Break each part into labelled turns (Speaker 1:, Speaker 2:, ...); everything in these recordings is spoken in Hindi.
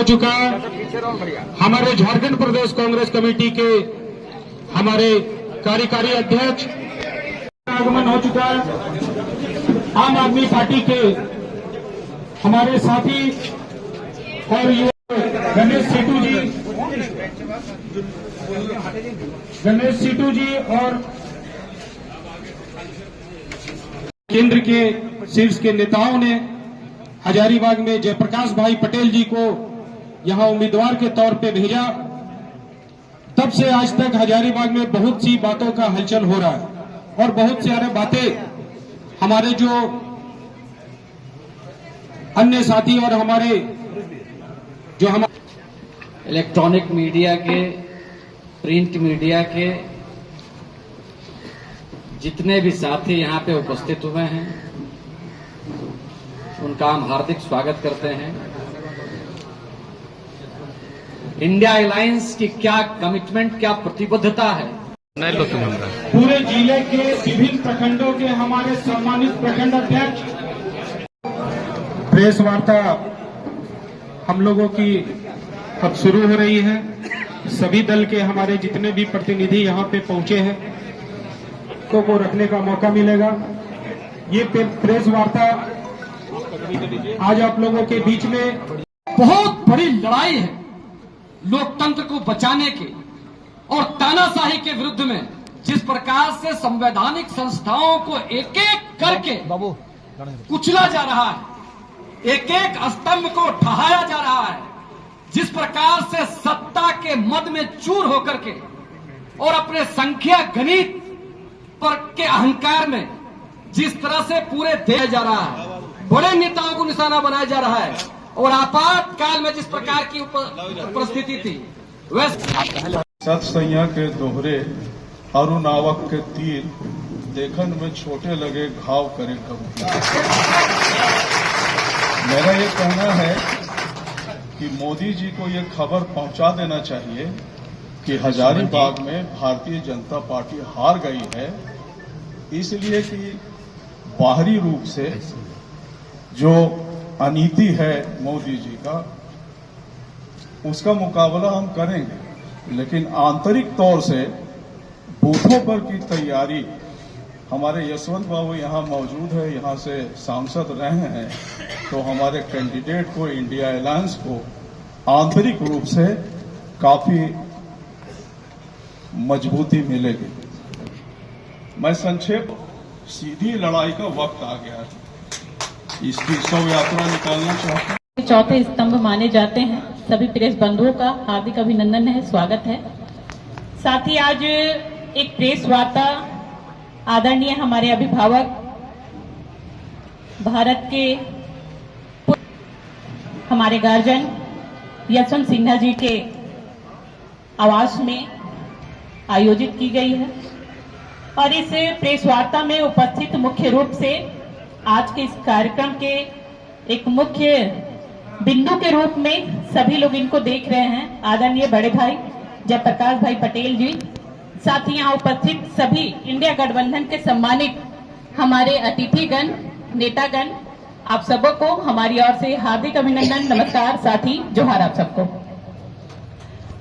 Speaker 1: हो चुका है। हमारे झारखंड प्रदेश कांग्रेस कमेटी के हमारे कार्यकारी अध्यक्ष आगमन हो चुका है। आम आदमी पार्टी के हमारे साथी और युवा गणेश सीटू जी और केंद्र के शीर्ष के नेताओं ने हजारीबाग में जयप्रकाश भाई पटेल जी को यहां उम्मीदवार के तौर पे भेजा। तब से आज तक हजारीबाग में बहुत सी बातों का हलचल हो रहा है और बहुत सारे बातें हमारे जो अन्य साथी और हमारे जो हम
Speaker 2: इलेक्ट्रॉनिक मीडिया के, प्रिंट मीडिया के जितने भी साथी यहाँ पे उपस्थित हुए हैं उनका हम हार्दिक स्वागत करते हैं। इंडिया अलायंस की क्या कमिटमेंट, क्या प्रतिबद्धता है।
Speaker 1: पूरे जिले के विभिन्न प्रखंडों के हमारे सम्मानित प्रखंड अध्यक्ष, प्रेस वार्ता हम लोगों की अब शुरू हो रही है। सभी दल के हमारे जितने भी प्रतिनिधि यहाँ पे पहुंचे हैं तो को रखने का मौका मिलेगा। ये प्रेस वार्ता आज आप लोगों के बीच में
Speaker 2: बहुत बड़ी लड़ाई है लोकतंत्र को बचाने की और तानाशाही के विरुद्ध में। जिस प्रकार से संवैधानिक संस्थाओं को एक एक करके कुचला जा रहा है, एक एक स्तंभ को ढहाया जा रहा है, जिस प्रकार से सत्ता के मद में चूर होकर के और अपने संख्या गणित पर के अहंकार में जिस तरह से पूरे देश जा रहा है, बड़े नेताओं को निशाना बनाया जा रहा है और आपातकाल में जिस प्रकार की परिस्थिति थी वह
Speaker 3: सतसैया के दोहरे अरुणावक के तीर देखन में छोटे लगे घाव करे कबूतर। मेरा ये कहना है कि मोदी जी को ये खबर पहुंचा देना चाहिए कि हजारीबाग में भारतीय जनता पार्टी हार गई है, इसलिए कि बाहरी रूप से जो अनीति है मोदी जी का उसका मुकाबला हम करेंगे, लेकिन आंतरिक तौर से बूथों पर की तैयारी हमारे यशवंत बाबू यहाँ मौजूद है, यहाँ से सांसद रहे हैं, तो हमारे कैंडिडेट को, इंडिया अलायंस को आंतरिक रूप से काफी मजबूती मिलेगी। मैं संक्षेप, सीधी लड़ाई का वक्त आ गया है, इसकी शव यात्रा निकालना चाहता हूं।
Speaker 4: चौथे स्तंभ माने जाते हैं। सभी प्रेस बंधुओं का हार्दिक अभिनंदन है, स्वागत है। साथ ही आज एक प्रेस वार्ता आदरणीय हमारे अभिभावक, भारत के हमारे गार्जियन यशवंत सिन्हा जी के आवास में आयोजित की गई है और इस प्रेस वार्ता में उपस्थित मुख्य रूप से आज के इस कार्यक्रम के एक मुख्य बिंदु के रूप में सभी लोग इनको देख रहे हैं। आदरणीय बड़े भाई जयप्रकाश भाई पटेल जी, साथ ही यहाँ उपस्थित सभी इंडिया गठबंधन के सम्मानित हमारे अतिथिगण, नेतागण, आप सबको हमारी ओर से हार्दिक अभिनंदन, नमस्कार, साथी जोहार आप सबको।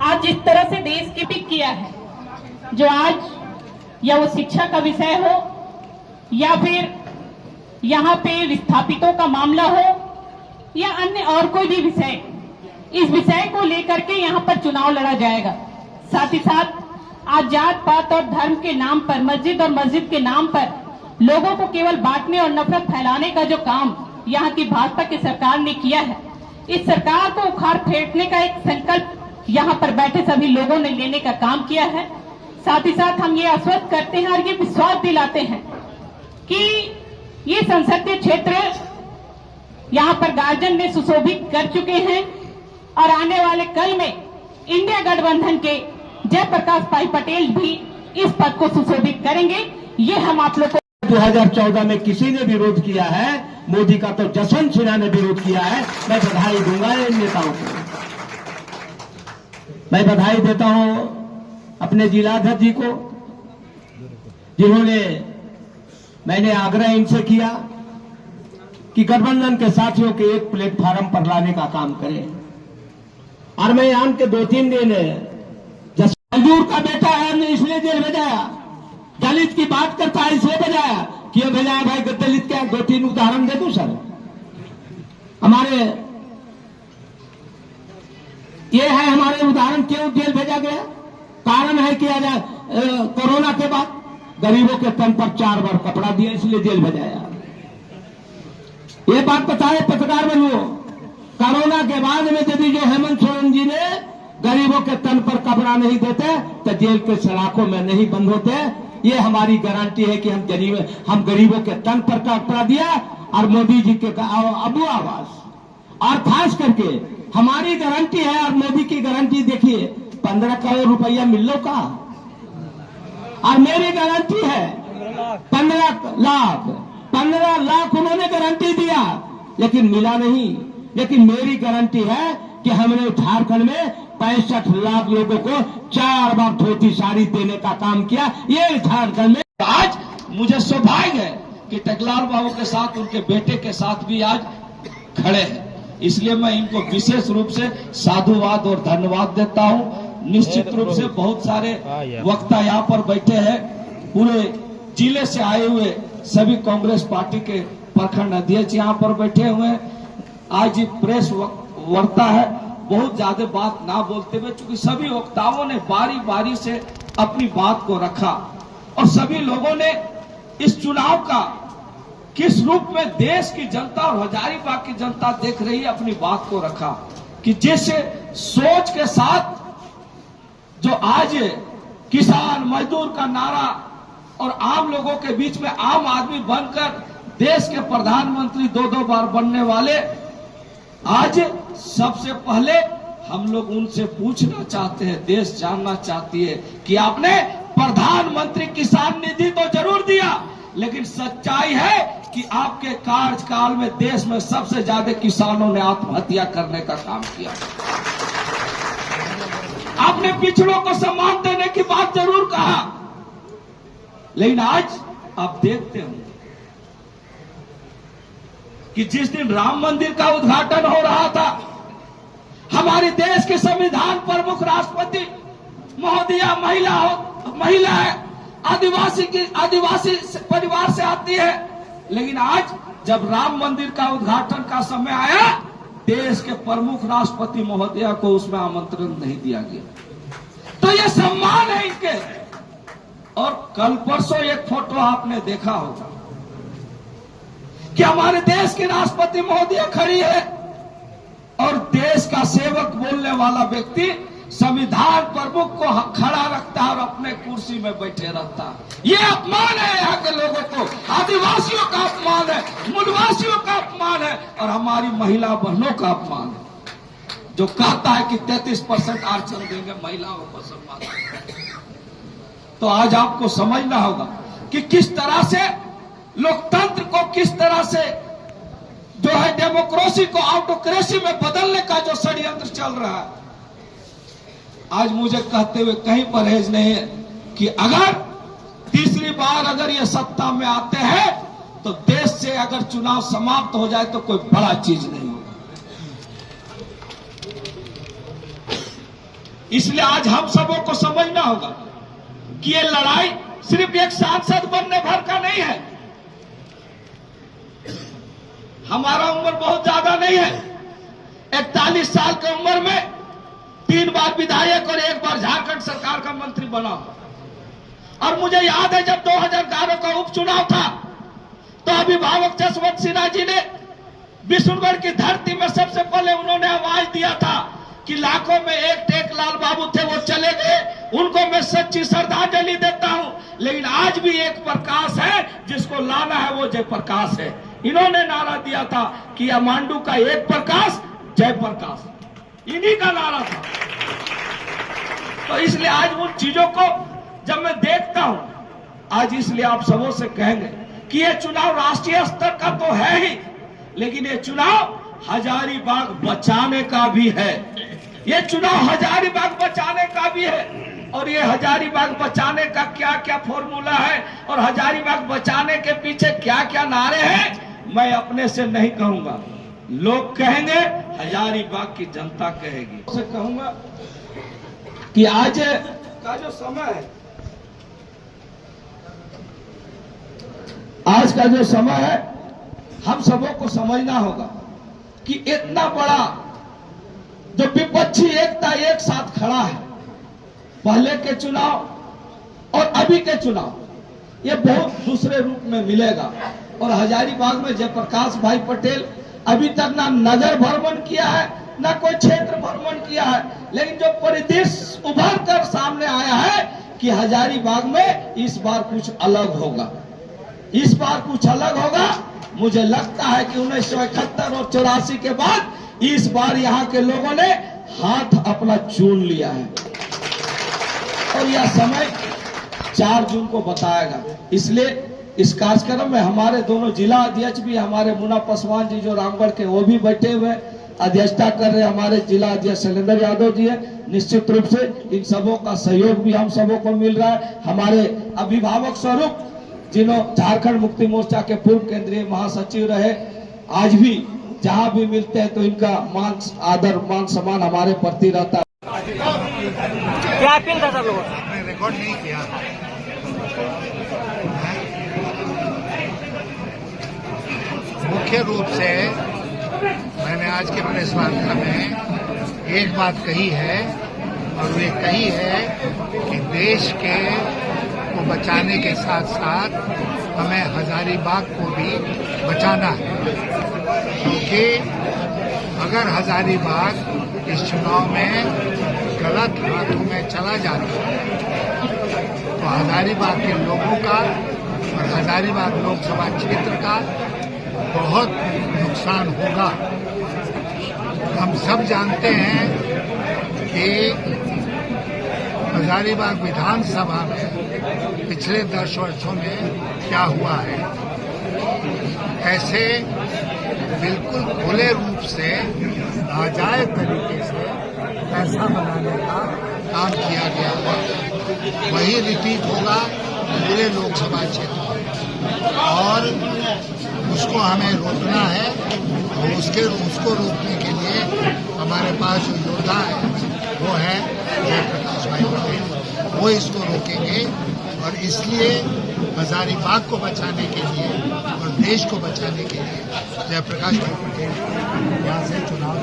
Speaker 4: आज जिस तरह से देश की पिक किया है, जो आज या वो शिक्षा का विषय हो या फिर यहाँ पे विस्थापितों का मामला हो या अन्य और कोई भी विषय, इस विषय को लेकर के यहाँ पर चुनाव लड़ा जाएगा। साथ ही साथ आज जात पात और धर्म के नाम पर, मस्जिद और मस्जिद के नाम पर लोगों को केवल बांटने और नफरत फैलाने का जो काम यहाँ की भाजपा की सरकार ने किया है, इस सरकार को उखाड़ फेंकने का एक संकल्प यहाँ पर बैठे सभी लोगों ने लेने का काम किया है। साथ ही साथ हम ये आश्वस्त करते हैं और ये विश्वास दिलाते हैं कि ये संसदीय क्षेत्र यहाँ पर गार्जियन ने सुशोभित कर चुके हैं और आने वाले कल में इंडिया गठबंधन के जयप्रकाश भाई पटेल भी इस पद को सुशोभित करेंगे। ये हम आप लोग को
Speaker 5: 2014 में किसी ने विरोध किया है, मोदी का तो जसवंत सिन्हा ने विरोध किया है। मैं बधाई दूंगा इन नेताओं को। मैं बधाई देता हूं अपने जिलाध्यक्ष जी को, जिन्होंने, मैंने आग्रह इनसे किया कि गठबंधन के साथियों के एक प्लेटफार्म पर लाने का काम करें और मैं आन के 2-3 दिन मजदूर का बेटा है हमने इसलिए जेल भेजाया, दलित की बात करता है इसलिए भेजाया। क्यों भेजाया भाई? दलित के 2-3 उदाहरण दे दो सर। हमारे ये है हमारे उदाहरण, क्यों जेल भेजा गया? कारण है कि कोरोना के बाद गरीबों के तन पर 4 बार कपड़ा दिया इसलिए जेल भेजाया। ये बात बताए पत्रकार बंधुओं, कोरोना के बाद में यदि जो हेमंत सोरेन जी ने गरीबों के तन पर कपड़ा नहीं देते तो जेल के सलाखों में नहीं बंद होते। ये हमारी गारंटी है कि हम गरीबों के तन पर कपड़ा दिया। और मोदी जी के अबू आवास, और खास करके हमारी गारंटी है और मोदी की गारंटी देखिए, 15 करोड़ रुपया मिल लो का, और मेरी गारंटी है 15 लाख उन्होंने गारंटी दिया लेकिन मिला नहीं। लेकिन मेरी गारंटी है कि हमने झारखंड में 65 लाख लोगों को 4 बार धोती साड़ी देने का काम किया। ये झारखंड में
Speaker 6: आज मुझे सौभाग्य है कि टेकलाल बाबू के साथ उनके बेटे के साथ भी आज खड़े हैं, इसलिए मैं इनको विशेष रूप से साधुवाद और धन्यवाद देता हूं। निश्चित रूप से बहुत सारे वक्ता यहाँ पर बैठे हैं, पूरे जिले से आए हुए सभी कांग्रेस पार्टी के प्रखंड अध्यक्ष यहाँ पर बैठे हुए हैं। आज प्रेस वार्ता है, बहुत ज्यादा बात ना बोलते हुए, चूंकि सभी वक्ताओं ने बारी बारी से अपनी बात को रखा और सभी लोगों ने इस चुनाव का किस रूप में देश की जनता और हजारीबाग की जनता देख रही है अपनी बात को रखा, कि जिस सोच के साथ जो आज किसान मजदूर का नारा और आम लोगों के बीच में आम आदमी बनकर देश के प्रधानमंत्री 2-2 बार बनने वाले, आज सबसे पहले हम लोग उनसे पूछना चाहते हैं, देश जानना चाहती है कि आपने प्रधानमंत्री किसान निधि तो जरूर दिया, लेकिन सच्चाई है कि आपके कार्यकाल में देश में सबसे ज्यादा किसानों ने आत्महत्या करने का काम किया। आपने पिछड़ों को सम्मान देने की बात जरूर कहा, लेकिन आज आप देखते हो कि जिस दिन राम मंदिर का उद्घाटन हो रहा था, हमारे देश के संविधान प्रमुख राष्ट्रपति महोदया महिला है, आदिवासी परिवार से आती है, लेकिन आज जब राम मंदिर का उद्घाटन का समय आया, देश के प्रमुख राष्ट्रपति महोदया को उसमें आमंत्रण नहीं दिया गया। तो ये सम्मान है इनके। और कल परसों एक फोटो आपने देखा होगा कि हमारे देश की राष्ट्रपति महोदया खड़ी है और देश का सेवक बोलने वाला व्यक्ति संविधान प्रमुख को खड़ा रखता है और अपने कुर्सी में बैठे रहता है। ये अपमान है यहाँ के लोगों को, आदिवासियों का अपमान है, मूलवासियों का अपमान है और हमारी महिला बहनों का अपमान है, जो कहता है कि 33% आरक्षण देंगे महिलाओं को सम्मान। तो आज आपको समझना होगा कि किस तरह से लोकतंत्र को, किस तरह से जो है डेमोक्रेसी को ऑटोक्रेसी में बदलने का जो षड्यंत्र चल रहा है। आज मुझे कहते हुए कहीं परहेज नहीं है कि अगर तीसरी बार अगर ये सत्ता में आते हैं तो देश से अगर चुनाव समाप्त हो जाए तो कोई बड़ा चीज नहीं होगा। इसलिए आज हम सबों को समझना होगा कि ये लड़ाई सिर्फ एक सांसद बनने भर का नहीं है। हमारा उम्र बहुत ज्यादा नहीं है, 41 साल की उम्र में 3 बार विधायक और 1 बार झारखंड सरकार का मंत्री बना। और मुझे याद है जब 2011 का उपचुनाव था तो अभिभावक जसवंत सिन्हा जी ने विष्णुगढ़ की धरती में सबसे पहले उन्होंने आवाज दिया था कि लाखों में एक टेकलाल बाबू थे, वो चले गए, उनको मैं सच्ची श्रद्धांजलि देता हूं। लेकिन आज भी एक प्रकाश है जिसको लाना है, वो जयप्रकाश है। इन्होंने नारा दिया था कि अमांडू का एक प्रकाश जयप्रकाश, इन्हीं का नारा था। तो इसलिए आज उन चीजों को जब मैं देखता हूं, आज इसलिए आप सबों से कहेंगे कि ये चुनाव राष्ट्रीय स्तर का तो है ही, लेकिन ये चुनाव हजारीबाग बचाने का भी है। ये चुनाव हजारीबाग बचाने का भी है। और ये हजारीबाग बचाने का क्या क्या फॉर्मूला है और हजारीबाग बचाने के पीछे क्या क्या नारे हैं, मैं अपने से नहीं कहूंगा। लोग कहेंगे हजारीबाग की जनता कहेगी। उसे कहूंगा कि आज का जो समय है, आज का जो समय है, हम सबों को समझना होगा कि इतना बड़ा जो विपक्षी एकता एक साथ खड़ा है, पहले के चुनाव और अभी के चुनाव, ये बहुत दूसरे रूप में मिलेगा। और हजारीबाग में जयप्रकाश भाई पटेल अभी तक ना नगर भ्रमण किया है, ना कोई क्षेत्र भ्रमण किया है, लेकिन जो परिदृश्य उभर कर सामने आया है कि हजारीबाग में इस बार कुछ अलग होगा, इस बार कुछ अलग होगा। मुझे लगता है कि 1971 और 84 के बाद इस बार यहाँ के लोगों ने हाथ अपना चून लिया है और यह समय 4 जून को बताएगा। इसलिए इस कार्यक्रम में हमारे दोनों जिला अध्यक्ष भी, हमारे मुन्ना पासवान जी जो रामगढ़ के, वो भी बैठे हुए अध्यक्षता कर रहे, हमारे जिला अध्यक्ष शैलेंद्र यादव जी है। निश्चित रूप से इन सबों का सहयोग भी हम सबों को मिल रहा है। हमारे अभिभावक स्वरूप जिन्हों झारखंड मुक्ति मोर्चा के पूर्व केंद्रीय महासचिव रहे, आज भी जहां भी मिलते हैं तो इनका मान आदर मान सम्मान हमारे प्रति रहता है।
Speaker 7: क्या अपील था सब लोगों से?
Speaker 8: आपने रिकॉर्ड नहीं किया। मुख्य रूप से मैंने आज के प्रेस वार्ता में एक बात कही है और वे कही है कि देश के को बचाने के साथ साथ हमें हजारीबाग को भी बचाना है, क्योंकि अगर हजारीबाग इस चुनाव में गलत हाथों में चला जाता है तो हजारीबाग के लोगों का और हजारीबाग लोकसभा क्षेत्र का बहुत नुकसान होगा। हम सब जानते हैं कि हजारीबाग विधानसभा में पिछले 10 वर्षों में क्या हुआ है। ऐसे बिल्कुल खुले रूप से नाजायज तरीके से पैसा बनाने का काम किया गया है, वही रिपीट होगा पूरे लोकसभा क्षेत्र में और उसको हमें रोकना है। और उसको रोकने के लिए हमारे पास जो योद्धा है वो है जयप्रकाश भाई पटेल, वो इसको रोकेंगे। और इसलिए हजारीबाग को बचाने के लिए और देश को बचाने के लिए जयप्रकाश भाई पटेल यहाँ से चुनाव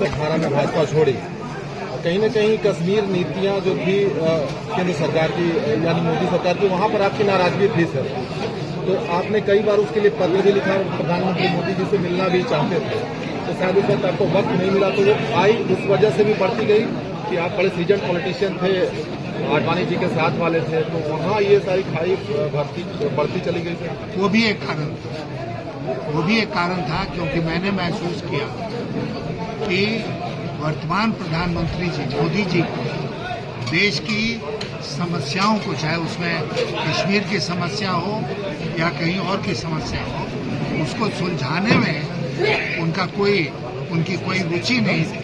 Speaker 9: 18 में भाजपा छोड़ी, कहीं न कहीं कश्मीर नीतियां जो थी केंद्र सरकार की यानी मोदी सरकार की, वहां पर आपकी नाराजगी थी सर। तो आपने कई बार उसके लिए पत्र भी लिखा, प्रधानमंत्री मोदी जी से मिलना भी चाहते थे, तो शायद उस वक्त आपको वक्त नहीं मिला, तो वो आई उस वजह से भी बढ़ती गई कि आप बड़े सीजन पॉलिटिशियन थे, आडवाणी जी के साथ वाले थे, तो वहाँ ये सारी खाई बढ़ती चली गई सर।
Speaker 8: वो भी एक कारण था, क्योंकि मैंने महसूस किया कि वर्तमान प्रधानमंत्री जी मोदी जी को देश की समस्याओं को, चाहे उसमें कश्मीर की समस्या हो या कहीं और की समस्या हो, उसको सुलझाने में उनकी कोई रुचि नहीं थी।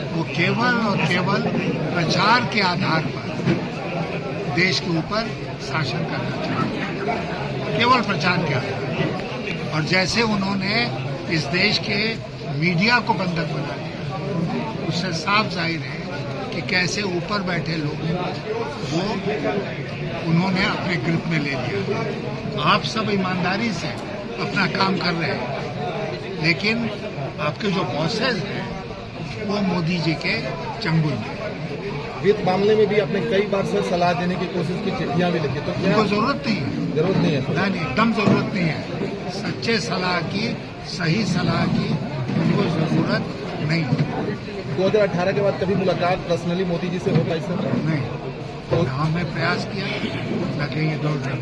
Speaker 8: वो केवल और केवल प्रचार के आधार पर देश के ऊपर शासन करना चाहते, केवल प्रचार के आधार पर। और जैसे उन्होंने इस देश के मीडिया को बंधक बना दिया, उससे साफ जाहिर है कि कैसे ऊपर बैठे लोग वो उन्होंने अपने ग्रिप में ले लिया। आप सब ईमानदारी से अपना काम कर रहे हैं, लेकिन आपके जो बॉसेज हैं वो मोदी जी के चंगुल में।
Speaker 9: वित्त मामले में भी आपने कई बार से सलाह देने की कोशिश की, चिट्ठियां भी लिखी, तो
Speaker 8: उनको जरूरत नहीं है।
Speaker 9: जरूरत नहीं है?
Speaker 8: नहीं, एकदम जरूरत नहीं है। सच्चे सलाह की, सही सलाह की उनको जरूरत नहीं है।
Speaker 9: 2018 के बाद कभी मुलाकात पर्सनली मोदी जी से हो पाई सर?
Speaker 8: नहीं, तो हमने प्रयास किया, लेकिन ये दौड़ रही